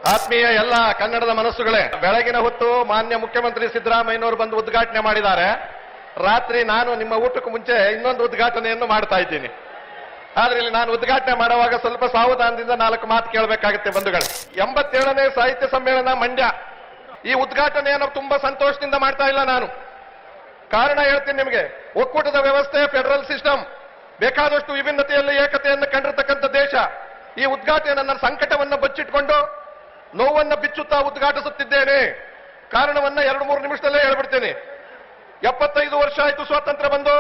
ಆತ್ಮೀಯ ಎಲ್ಲ ಕನ್ನಡದ ಮನಸ್ಸುಗಳೇ, ಬೆಳಗಿನ ಹೊತ್ತು ಮಾನ್ಯ ಮುಖ್ಯಮಂತ್ರಿ ಸಿದ್ದರಾಮಯ್ಯನವರು ಬಂದು ಉದ್ಘಾಟನೆ ಮಾಡಿದ್ದಾರೆ. ರಾತ್ರಿ ನಾನು ನಿಮ್ಮ ಊಟಕ್ಕೂ ಮುಂಚೆ ಇನ್ನೊಂದು ಉದ್ಘಾಟನೆಯನ್ನು ಮಾಡ್ತಾ ಇದ್ದೀನಿ. ಆದ್ರೆ ಇಲ್ಲಿ ನಾನು ಉದ್ಘಾಟನೆ ಮಾಡುವಾಗ ಸ್ವಲ್ಪ ಸಾವಧಾನದಿಂದ 4 ಮಾತು ಕೇಳಬೇಕಾಗುತ್ತೆ ಬಂಧುಗಳು. 87ನೇ ಸಾಹಿತ್ಯ ಸಮ್ಮೇಳನ ಮಂಡ್ಯ, ಈ ಉದ್ಘಾಟನೆಯನ್ನು ತುಂಬಾ ಸಂತೋಷದಿಂದ ಮಾಡ್ತಾ ಇಲ್ಲ ನಾನು. ಕಾರಣ ಹೇಳ್ತೀನಿ ನಿಮಗೆ. ಒಕ್ಕೂಟದ ವ್ಯವಸ್ಥೆ, ಫೆಡರಲ್ ಸಿಸ್ಟಮ್, ಬೇಕಾದಷ್ಟು ವಿಭಿನ್ನತೆಯಲ್ಲಿ ಏಕತೆಯನ್ನು ಕಂಡಿರ್ತಕ್ಕಂಥ ದೇಶ. ಈ ಉದ್ಘಾಟನೆ ನನ್ನ ಸಂಕಟವನ್ನು ಬಚ್ಚಿಟ್ಕೊಂಡು ನೋವನ್ನು ಬಿಚ್ಚುತ್ತಾ ಉದ್ಘಾಟಿಸುತ್ತಿದ್ದೇನೆ. ಕಾರಣವನ್ನ 2-3 ನಿಮಿಷದಲ್ಲೇ ಹೇಳ್ಬಿಡ್ತೇನೆ. 75 ವರ್ಷ ಆಯಿತು ಸ್ವಾತಂತ್ರ್ಯ ಬಂದು.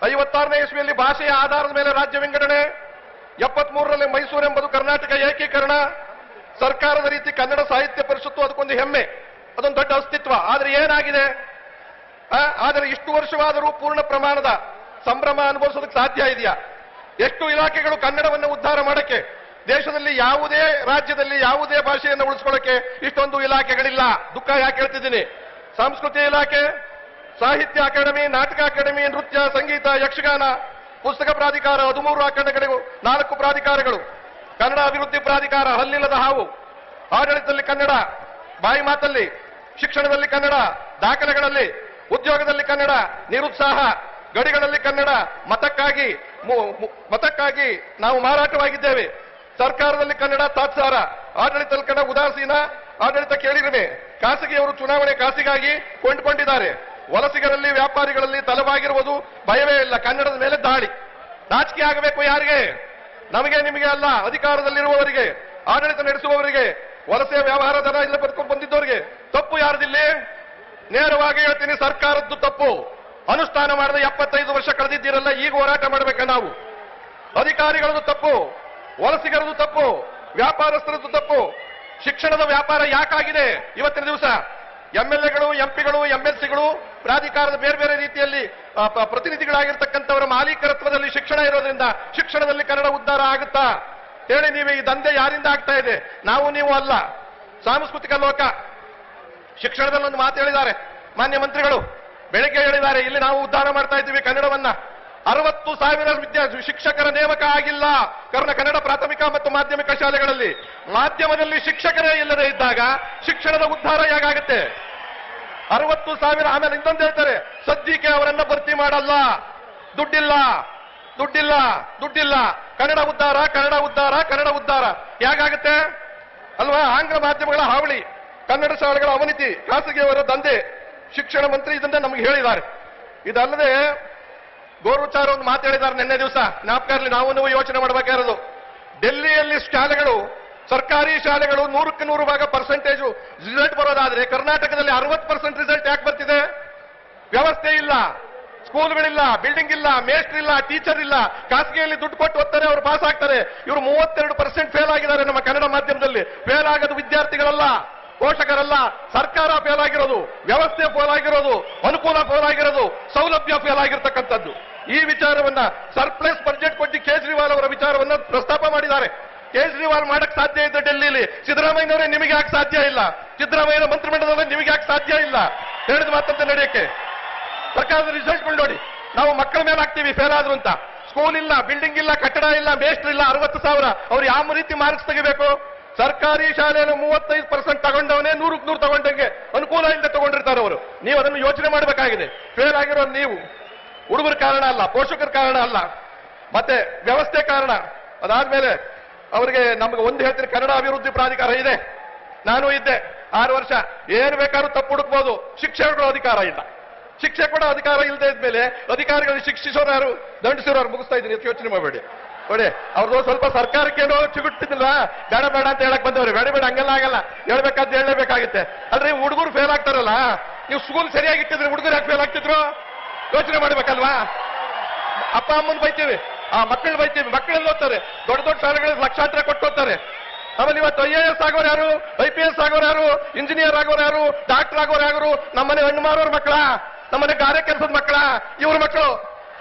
56ನೇ ಇಸ್ವಿಯಲ್ಲಿ ಭಾಷೆಯ ಆಧಾರದ ಮೇಲೆ ರಾಜ್ಯ ವಿಂಗಡಣೆ, 73ರಲ್ಲಿ ಮೈಸೂರು ಎಂಬುದು ಕರ್ನಾಟಕ ಏಕೀಕರಣ, ಸರ್ಕಾರದ ರೀತಿ ಕನ್ನಡ ಸಾಹಿತ್ಯ ಪರಿಷತ್ತು, ಅದಕ್ಕೊಂದು ಹೆಮ್ಮೆ, ಅದೊಂದು ದೊಡ್ಡ ಅಸ್ತಿತ್ವ. ಆದ್ರೆ ಏನಾಗಿದೆ? ಆದರೆ ಇಷ್ಟು ವರ್ಷವಾದರೂ ಪೂರ್ಣ ಪ್ರಮಾಣದ ಸಂಭ್ರಮ ಅನುಭವಿಸೋದಕ್ಕೆ ಸಾಧ್ಯ ಇದೆಯಾ? ಎಷ್ಟು ಇಲಾಖೆಗಳು ಕನ್ನಡವನ್ನು ಉದ್ಧಾರ ಮಾಡಕ್ಕೆ, ದೇಶದಲ್ಲಿ ಯಾವುದೇ ರಾಜ್ಯದಲ್ಲಿ ಯಾವುದೇ ಭಾಷೆಯನ್ನು ಉಳಿಸ್ಕೊಳ್ಳಕ್ಕೆ ಇಷ್ಟೊಂದು ಇಲಾಖೆಗಳಿಲ್ಲ. ದುಃಖ ಯಾಕೆ ಹೇಳ್ತಿದ್ದೀನಿ? ಸಂಸ್ಕೃತಿ ಇಲಾಖೆ, ಸಾಹಿತ್ಯ ಅಕಾಡೆಮಿ, ನಾಟಕ ಅಕಾಡೆಮಿ, ನೃತ್ಯ, ಸಂಗೀತ, ಯಕ್ಷಗಾನ, ಪುಸ್ತಕ ಪ್ರಾಧಿಕಾರ, 13 ಅಕಾಡೆಮಿಗಳು, 4 ಪ್ರಾಧಿಕಾರಗಳು, ಕನ್ನಡ ಅಭಿವೃದ್ಧಿ ಪ್ರಾಧಿಕಾರ, ಹಲ್ಲಿಲ್ಲದ ಹಾವು, ಆಡಳಿತದಲ್ಲಿ ಕನ್ನಡ, ಬಾಯಿ ಮಾತಲ್ಲಿ, ಶಿಕ್ಷಣದಲ್ಲಿ ಕನ್ನಡ, ದಾಖಲೆಗಳಲ್ಲಿ, ಉದ್ಯೋಗದಲ್ಲಿ ಕನ್ನಡ, ನಿರುತ್ಸಾಹ, ಗಡಿಗಳಲ್ಲಿ ಕನ್ನಡ, ಮತಕ್ಕಾಗಿ ನಾವು ಮಾರಾಟವಾಗಿದ್ದೇವೆ, ಸರ್ಕಾರದಲ್ಲಿ ಕನ್ನಡ ತಾತ್ಸಾರ, ಆಡಳಿತದಲ್ಲಿ ಕನ್ನಡ ಉದಾಸೀನ, ಆಡಳಿತ ಕೇಳಿರಮೆ, ಖಾಸಗಿಯವರು ಚುನಾವಣೆ ಕಾಸಿಗಾಗಿ ಕೊಂಡುಕೊಂಡಿದ್ದಾರೆ, ವಲಸಿಗರಲ್ಲಿ ವ್ಯಾಪಾರಿಗಳಲ್ಲಿ ತಲೆಬಾಗಿರುವುದು ಭಯವೇ ಇಲ್ಲ, ಕನ್ನಡದ ಮೇಲೆ ದಾಳಿ. ನಾಚಿಕೆ ಆಗಬೇಕು ಯಾರಿಗೆ? ನಮಗೆ ನಿಮಗೆ ಅಲ್ಲ, ಅಧಿಕಾರದಲ್ಲಿರುವವರಿಗೆ, ಆಡಳಿತ ನಡೆಸುವವರಿಗೆ, ವಲಸೆ ವ್ಯವಹಾರ ದರ ಇಲ್ಲ ಬದುಕೊಂಡು ಬಂದಿದ್ದವರಿಗೆ. ತಪ್ಪು ಯಾರದಿಲ್ಲಿ? ನೇರವಾಗಿ ಹೇಳ್ತೀನಿ, ಸರ್ಕಾರದ್ದು ತಪ್ಪು. ಅನುಷ್ಠಾನ ಮಾಡದೆ 75 ವರ್ಷ ಕಳೆದಿದ್ದೀರಲ್ಲ, ಈಗ ಹೋರಾಟ ಮಾಡಬೇಕ ನಾವು. ಅಧಿಕಾರಿಗಳದ್ದು ತಪ್ಪು, ವಲಸಿಗರದು ತಪ್ಪು, ವ್ಯಾಪಾರಸ್ಥರದ್ದು ತಪ್ಪು. ಶಿಕ್ಷಣದ ವ್ಯಾಪಾರ ಯಾಕಾಗಿದೆ ಇವತ್ತಿನ ದಿವಸ? ಎಂಎಲ್ಎಗಳು, ಎಂಪಿಗಳು, ಎಂಎಲ್ಸಿಗಳು, ಪ್ರಾಧಿಕಾರದ ಬೇರೆ ಬೇರೆ ರೀತಿಯಲ್ಲಿ ಪ್ರತಿನಿಧಿಗಳಾಗಿರ್ತಕ್ಕಂಥವರ ಮಾಲೀಕತ್ವದಲ್ಲಿ ಶಿಕ್ಷಣ ಇರೋದ್ರಿಂದ ಶಿಕ್ಷಣದಲ್ಲಿ ಕನ್ನಡ ಉದ್ಧಾರ ಆಗುತ್ತಾ ಹೇಳಿ? ನೀವು ಈ ದಂಧೆ ಯಾರಿಂದ ಆಗ್ತಾ ಇದೆ? ನಾವು ನೀವು ಅಲ್ಲ. ಸಾಂಸ್ಕೃತಿಕ ಲೋಕ, ಶಿಕ್ಷಣದಲ್ಲಿ ಒಂದು ಮಾತು ಹೇಳಿದ್ದಾರೆ ಮಾನ್ಯ ಮಂತ್ರಿಗಳು, ಬೆಳಗ್ಗೆ ಹೇಳಿದ್ದಾರೆ, ಇಲ್ಲಿ ನಾವು ಉದ್ಧಾರ ಮಾಡ್ತಾ ಇದ್ದೀವಿ ಕನ್ನಡವನ್ನ. 60,000 ಶಿಕ್ಷಕರ ನೇಮಕ ಆಗಿಲ್ಲ ಕನ್ನಡ ಪ್ರಾಥಮಿಕ ಮತ್ತು ಮಾಧ್ಯಮಿಕ ಶಾಲೆಗಳಲ್ಲಿ. ಮಾಧ್ಯಮದಲ್ಲಿ ಶಿಕ್ಷಕರೇ ಇಲ್ಲದೆ ಇದ್ದಾಗ ಶಿಕ್ಷಣದ ಉದ್ಧಾರ ಹೇಗಾಗುತ್ತೆ? 60,000. ಆಮೇಲೆ ಇನ್ನೊಂದು ಹೇಳ್ತಾರೆ, ಸದ್ಯಕ್ಕೆ ಅವರನ್ನ ಭರ್ತಿ ಮಾಡಲ್ಲ, ದುಡ್ಡಿಲ್ಲ. ಕನ್ನಡ ಉದ್ಧಾರ, ಕನ್ನಡ ಉದ್ಧಾರ ಹೇಗಾಗುತ್ತೆ ಅಲ್ವಾ? ಆಂಗ್ಲ ಮಾಧ್ಯಮಗಳ ಹಾವಳಿ, ಕನ್ನಡ ಶಾಲೆಗಳ ಅವನತಿ, ಖಾಸಗಿಯವರ ದಂಧೆ. ಶಿಕ್ಷಣ ಮಂತ್ರಿ ಇದನ್ನ ನಮಗೆ ಹೇಳಿದ್ದಾರೆ. ಇದಲ್ಲದೆ ಗೋರುಚಾರ ಒಂದು ಮಾತು ಹೇಳಿದ್ದಾರೆ ನಿನ್ನೆ ದಿವಸ, ಜ್ಞಾಪಕ ಇರಲಿ, ನಾವು ಯೋಚನೆ ಮಾಡಬೇಕಾಗಿರೋದು. ಡೆಲ್ಲಿಯಲ್ಲಿ ಶಾಲೆಗಳು, ಸರ್ಕಾರಿ ಶಾಲೆಗಳು 100ಕ್ಕೆ 100% ಪರ್ಸೆಂಟೇಜು ರಿಸಲ್ಟ್ ಬರೋದಾದ್ರೆ ಕರ್ನಾಟಕದಲ್ಲಿ 60% ರಿಸಲ್ಟ್ ಯಾಕೆ ಬರ್ತಿದೆ? ವ್ಯವಸ್ಥೆ ಇಲ್ಲ, ಸ್ಕೂಲ್ಗಳಿಲ್ಲ, ಬಿಲ್ಡಿಂಗ್ ಇಲ್ಲ, ಮೇಸ್ಟ್ರ್ ಇಲ್ಲ, ಟೀಚರ್ ಇಲ್ಲ. ಖಾಸಗಿಯಲ್ಲಿ ದುಡ್ಡು ಕೊಟ್ಟು ಓದ್ತಾರೆ, ಅವರು ಪಾಸ್ ಆಗ್ತಾರೆ. ಇವರು 32% ಫೇಲ್ ಆಗಿದ್ದಾರೆ ನಮ್ಮ ಕನ್ನಡ ಮಾಧ್ಯಮದಲ್ಲಿ. ಫೇಲ್ ಆಗೋದು ವಿದ್ಯಾರ್ಥಿಗಳಲ್ಲ, ಪೋಷಕರಲ್ಲ, ಸರ್ಕಾರ ಫೇಲ್ ಆಗಿರೋದು, ವ್ಯವಸ್ಥೆ ಫೇಲ್ ಆಗಿರೋದು, ಅನುಕೂಲ ಫೇಲ್ ಆಗಿರೋದು, ಸೌಲಭ್ಯ ಫೇಲ್ ಆಗಿರ್ತಕ್ಕಂಥದ್ದು. ಈ ವಿಚಾರವನ್ನ ಸರ್ಪ್ಲಸ್ ಬಜೆಟ್ ಕೊಟ್ಟು ಕೇಜ್ರಿವಾಲ್ ಅವರ ವಿಚಾರವನ್ನ ಪ್ರಸ್ತಾಪ ಮಾಡಿದ್ದಾರೆ. ಕೇಜ್ರಿವಾಲ್ ಮಾಡಕ್ ಸಾಧ್ಯ ಇದೆ ಡೆಲ್ಲಿಲಿ, ಸಿದ್ದರಾಮಯ್ಯನವರೇ ನಿಮಗೆ ಯಾಕೆ ಸಾಧ್ಯ ಇಲ್ಲ? ಸಿದ್ದರಾಮಯ್ಯನ ಮಂತ್ರಿಮಂಡಲದಲ್ಲಿ ನಿಮಗೆ ಯಾಕೆ ಸಾಧ್ಯ ಇಲ್ಲ? ಹೇಳಿದ ಮಾತಂತೆ ನಡೆಯಕ್ಕೆ. ಸರ್ಕಾರದ ರಿಸಲ್ಟ್ಗಳು ನೋಡಿ, ನಾವು ಮಕ್ಕಳ ಮೇಲೆ ಹಾಕ್ತೀವಿ ಫೇಲ್ ಆದ್ರು ಅಂತ. ಸ್ಕೂಲ್ ಇಲ್ಲ, ಬಿಲ್ಡಿಂಗ್ ಇಲ್ಲ, ಕಟ್ಟಡ ಇಲ್ಲ, ಮೇಸ್ಟ್ರ್ ಇಲ್ಲ, 60,000. ಅವ್ರು ಯಾವ ರೀತಿ ಮಾರ್ಕ್ಸ್ ತೆಗಿಬೇಕು? ಸರ್ಕಾರಿ ಶಾಲೆಯನ್ನು 35% ತಗೊಂಡವನೇ 100ಕ್ಕೆ 100 ತಗೊಂಡಂಗೆ ಅನುಕೂಲ ಇಲ್ಲದೆ ತಗೊಂಡಿರ್ತಾರೆ ಅವರು. ನೀವು ಅದನ್ನು ಯೋಚನೆ ಮಾಡಬೇಕಾಗಿದೆ. ಫೇಲ್ ಆಗಿರೋದು ನೀವು, ಹುಡುಗರ ಕಾರಣ ಅಲ್ಲ, ಪೋಷಕರ ಕಾರಣ ಅಲ್ಲ, ಮತ್ತೆ ವ್ಯವಸ್ಥೆ ಕಾರಣ. ಅದಾದ್ಮೇಲೆ ಅವರಿಗೆ ನಮ್ಗೆ ಒಂದು ಹೇಳ್ತೀನಿ, ಕನ್ನಡ ಅಭಿವೃದ್ಧಿ ಪ್ರಾಧಿಕಾರ ಇದೆ, ನಾನು ಇದ್ದೆ 6 ವರ್ಷ. ಏನು ಬೇಕಾದ್ರೂ ತಪ್ಪು ಹುಡುಕ್ಬೋದು, ಶಿಕ್ಷಕರು ಅಧಿಕಾರ ಇಲ್ಲ. ಶಿಕ್ಷೆ ಕೂಡ ಅಧಿಕಾರ ಇಲ್ಲದೆ ಇದ್ಮೇಲೆ ಅಧಿಕಾರಿಗಳು ಶಿಕ್ಷಿಸೋರು ಯಾರು, ದಂಡಿಸೋರು ಯಾರು? ಮುಗಿಸ್ತಾ ಇದ್ದೀನಿ, ಯೋಚನೆ ಮಾಡಬೇಡಿ. ನೋಡಿ, ಅವ್ರದ್ದು ಸ್ವಲ್ಪ ಸರ್ಕಾರಕ್ಕೇನೋ ಚಿಗುಟ್ಟಿದ್ದಿಲ್ಲ, ಬೇಡ ಅಂತ ಹೇಳಕ್ ಬಂದವ್ರೆ. ಬೇಡ ಹಂಗೆಲ್ಲ ಆಗಲ್ಲ, ಹೇಳ್ಬೇಕಾದ್ ಹೇಳಲೇಬೇಕಾಗುತ್ತೆ. ಅಲ್ರಿ, ಹುಡುಗರು ಫೇಲ್ ಆಗ್ತಾರಲ್ಲ, ನೀವು ಸ್ಕೂಲ್ ಸರಿಯಾಗಿ ಇಟ್ಟಿದ್ರೆ ಹುಡುಗರು ಯಾಕೆ ಫೇಲ್ ಆಗ್ತಿದ್ರು? ಯೋಚನೆ ಮಾಡ್ಬೇಕಲ್ವಾ? ಅಪ್ಪ ಅಮ್ಮನ್ ಬೈತೀವಿ, ಮಕ್ಕಳು ಬೈತೀವಿ, ಮಕ್ಕಳೆಲ್ಲ ಓದ್ತಾರೆ, ದೊಡ್ಡ ಶಾಲೆಗಳಲ್ಲಿ ಲಕ್ಷಾಂತರ ಕೊಟ್ಟು ಹೋಗ್ತಾರೆ. ಆಮೇಲೆ ಇವತ್ತು IAS ಆಗೋರು ಯಾರು, IPS ಆಗೋರು ಯಾರು, ಇಂಜಿನಿಯರ್ ಆಗೋರು ಯಾರು, ಡಾಕ್ಟರ್ ಆಗೋರು ಯಾರು? ನಮ್ಮನೆ ಹಣ್ಣು ಮಾರೋರ್ ಮಕ್ಕಳ, ನಮ್ಮನೆ ಗಾರೆ ಕೆಲಸದ ಮಕ್ಕಳ, ಇವ್ರ ಮಕ್ಕಳು,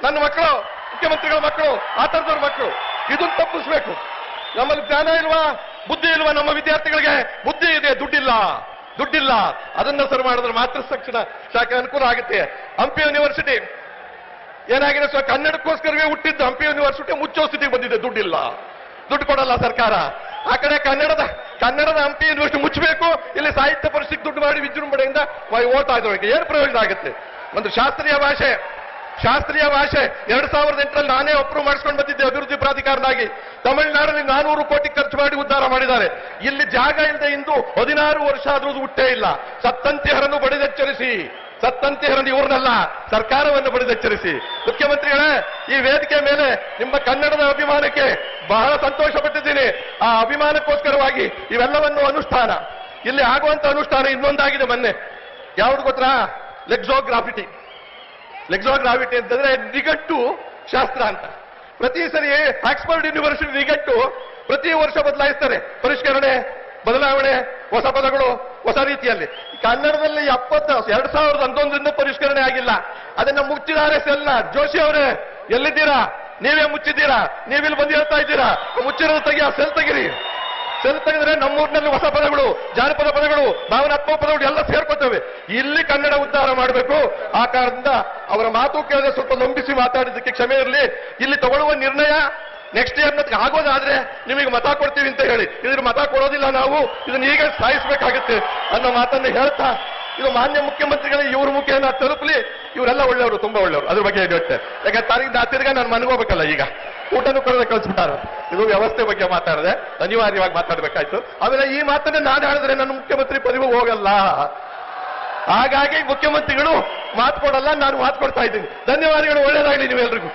ನನ್ನ ಮಕ್ಕಳು, ಮುಖ್ಯಮಂತ್ರಿಗಳ ಮಕ್ಕಳು, ಆ ತರದವ್ರ ಮಕ್ಕಳು. ಇದನ್ನ ತಪ್ಪಿಸ್ಬೇಕು. ನಮ್ಮಲ್ಲಿ ಜ್ಞಾನ ಇಲ್ವಾ, ಬುದ್ಧಿ ಇಲ್ವಾ? ನಮ್ಮ ವಿದ್ಯಾರ್ಥಿಗಳಿಗೆ ಬುದ್ಧಿ ಇದೆ, ದುಡ್ಡಿಲ್ಲ. ಅದನ್ನ ಸರಿ ಮಾಡಿದ್ರೆ ಮಾತ್ರ ತಕ್ಷಣ ಶಾಖೆ ಅನುಕೂಲ ಆಗುತ್ತೆ. ಹಂಪಿ ಯೂನಿವರ್ಸಿಟಿ ಏನಾಗಿದೆ? ಕನ್ನಡಕ್ಕೋಸ್ಕರವೇ ಹುಟ್ಟಿದ್ದು ಹಂಪಿ ಯೂನಿವರ್ಸಿಟಿ ಮುಚ್ಚೋ ಸ್ಥಿತಿಗೆ ಬಂದಿದೆ. ದುಡ್ಡಿಲ್ಲ, ದುಡ್ಡು ಕೊಡಲ್ಲ ಸರ್ಕಾರ. ಆ ಕಡೆ ಕನ್ನಡದ ಹಂಪಿ ಯೂನಿವರ್ಸಿಟಿ ಮುಚ್ಚಬೇಕು, ಇಲ್ಲಿ ಸಾಹಿತ್ಯ ಪರಿಷತ್ ದುಡ್ಡು ಮಾಡಿ ವಿಜೃಂಭಣೆಯಿಂದ ಓದ್ತಾ ಇದ್ದವರಿಗೆ ಏನು ಪ್ರಯೋಜನ ಆಗುತ್ತೆ? ಒಂದು ಶಾಸ್ತ್ರೀಯ ಭಾಷೆ 2008ರಲ್ಲಿ ನಾನೇ ಅಪ್ರೂವ್ ಮಾಡಿಸ್ಕೊಂಡು ಬಂದಿದ್ದೆ ಅಭಿವೃದ್ಧಿ ಪ್ರಾಧಿಕಾರನಾಗಿ. ತಮಿಳುನಾಡಲ್ಲಿ 400 ಕೋಟಿ ಖರ್ಚು ಮಾಡಿ ಉದ್ಧಾರ ಮಾಡಿದ್ದಾರೆ. ಇಲ್ಲಿ ಜಾಗ ಇಲ್ಲದೆ ಇಂದು 16 ವರ್ಷ ಆದ್ರೂ ಹುಟ್ಟೇ ಇಲ್ಲ. ಸತ್ತಂತಿಹರನ್ನು ಬಡಿದೆಚ್ಚರಿಸಿ, ಸತ್ತಂತಿಹರನ್ನು ಇವ್ರನ್ನಲ್ಲ ಸರ್ಕಾರವನ್ನು ಬಡಿದೆಚ್ಚರಿಸಿ. ಮುಖ್ಯಮಂತ್ರಿಗಳೇ, ಈ ವೇದಿಕೆ ಮೇಲೆ ನಿಮ್ಮ ಕನ್ನಡದ ಅಭಿಮಾನಕ್ಕೆ ಬಹಳ ಸಂತೋಷ ಪಟ್ಟಿದ್ದೀನಿ. ಆ ಅಭಿಮಾನಕ್ಕೋಸ್ಕರವಾಗಿ ಇವೆಲ್ಲವನ್ನು ಅನುಷ್ಠಾನ, ಇಲ್ಲಿ ಆಗುವಂತ ಅನುಷ್ಠಾನ ಇನ್ನೊಂದಾಗಿದೆ. ಮೊನ್ನೆ ಯಾವ್ದು ಗೊತ್ತಾ? ಲೆಕ್ಸೋಗ್ರಾವಿಟಿ ಅಂತಂದ್ರೆ ನಿಘಂಟು ಶಾಸ್ತ್ರ ಅಂತ. ಪ್ರತಿ ಸರಿ ಆಕ್ಸ್ಫರ್ಡ್ ಯೂನಿವರ್ಸಿಟಿ ನಿಘಂಟು ಪ್ರತಿ ವರ್ಷ ಬದಲಾಯಿಸ್ತಾರೆ. ಪರಿಷ್ಕರಣೆ, ಬದಲಾವಣೆ, ಹೊಸ ಪದಗಳು, ಹೊಸ ರೀತಿಯಲ್ಲಿ. ಕನ್ನಡದಲ್ಲಿ 2011ರಿಂದ ಪರಿಷ್ಕರಣೆ ಆಗಿಲ್ಲ. ಅದನ್ನ ಮುಚ್ಚಿದ್ದಾರೆ ಸೆಲ್ನ. ಜೋಶಿ ಅವರೇ ಎಲ್ಲಿದ್ದೀರಾ? ನೀವೇ ಮುಚ್ಚಿದ್ದೀರಾ. ನೀವಿಲ್ಲಿ ಬಂದು ಹೇಳ್ತಾ ಇದ್ದೀರಾ ಮುಚ್ಚಿರೋದು ತೆಗಿ, ಆ ಸೆಲ್ ತೆಗಿರಿ. ಸೆಲ್ ತೆಗೆದ್ರೆ ನಮ್ಮೂರಿನಲ್ಲಿ ಹೊಸ ಪದಗಳು, ಜಾನಪದ ಪದಗಳು, ಭಾವನಾತ್ಮಕ ಪದಗಳು ಎಲ್ಲ ಸೇರ್ಕೊತವೆ. ಇಲ್ಲಿ ಕನ್ನಡ ಉದ್ಧಾರ ಮಾಡಬೇಕು. ಆ ಕಾರಣದಿಂದ ಅವರ ಮಾತು ಕೇಳಿದ್ರೆ ಸ್ವಲ್ಪ ನಂಬಿಸಿ ಮಾತಾಡಿದ್ದಕ್ಕೆ ಕ್ಷಮೆ ಇರಲಿ. ಇಲ್ಲಿ ತಗೊಳ್ಳುವ ನಿರ್ಣಯ ನೆಕ್ಸ್ಟ್ ಇಯರ್ ಆಗೋದಾದ್ರೆ ನಿಮಗೆ ಮತ ಕೊಡ್ತೀವಿ ಅಂತ ಹೇಳಿ, ಇದ್ರ ಮತ ಕೊಡೋದಿಲ್ಲ ನಾವು, ಇದನ್ನ ಈಗ ಸಾಯಿಸಬೇಕಾಗುತ್ತೆ ಅನ್ನೋ ಮಾತನ್ನು ಹೇಳ್ತಾ, ಇದು ಮಾನ್ಯ ಮುಖ್ಯಮಂತ್ರಿಗಳಿಗೆ ಇವ್ರ ಮುಖೇನ ತಲುಪಲಿ. ಇವರೆಲ್ಲ ಒಳ್ಳೆಯವರು, ತುಂಬಾ ಒಳ್ಳೆಯವರು. ಅದ್ರ ಬಗ್ಗೆ ಹೇಳುತ್ತೆ. ಯಾಕಂದ್ರೆ ತಿರ್ಗ ನಾನು ಮನಗೋಬೇಕಲ್ಲ, ಈಗ ಊಟನೂ ಕರೆದ ಕಳಿಸ್ಬಿಟ್ಟಾರ. ಇದು ವ್ಯವಸ್ಥೆ ಬಗ್ಗೆ ಮಾತಾಡಿದೆ, ಅನಿವಾರ್ಯವಾಗಿ ಮಾತಾಡ್ಬೇಕಾಯ್ತು. ಆಮೇಲೆ ಈ ಮಾತನ್ನ ನಾನು ಹೇಳಿದ್ರೆ ನನ್ನ ಮುಖ್ಯಮಂತ್ರಿ ಪದವಿ ಹೋಗಲ್ಲ. ಹಾಗಾಗಿ ಮುಖ್ಯಮಂತ್ರಿಗಳು ಮಾತು ಕೊಡಲ್ಲ, ನಾನು ಮಾತು ಕೊಡ್ತಾ ಇದ್ದೀನಿ. ಧನ್ಯವಾದಗಳು. ಒಳ್ಳೆಯದಾಗಲಿ ನೀವೆಲ್ರಿಗೂ.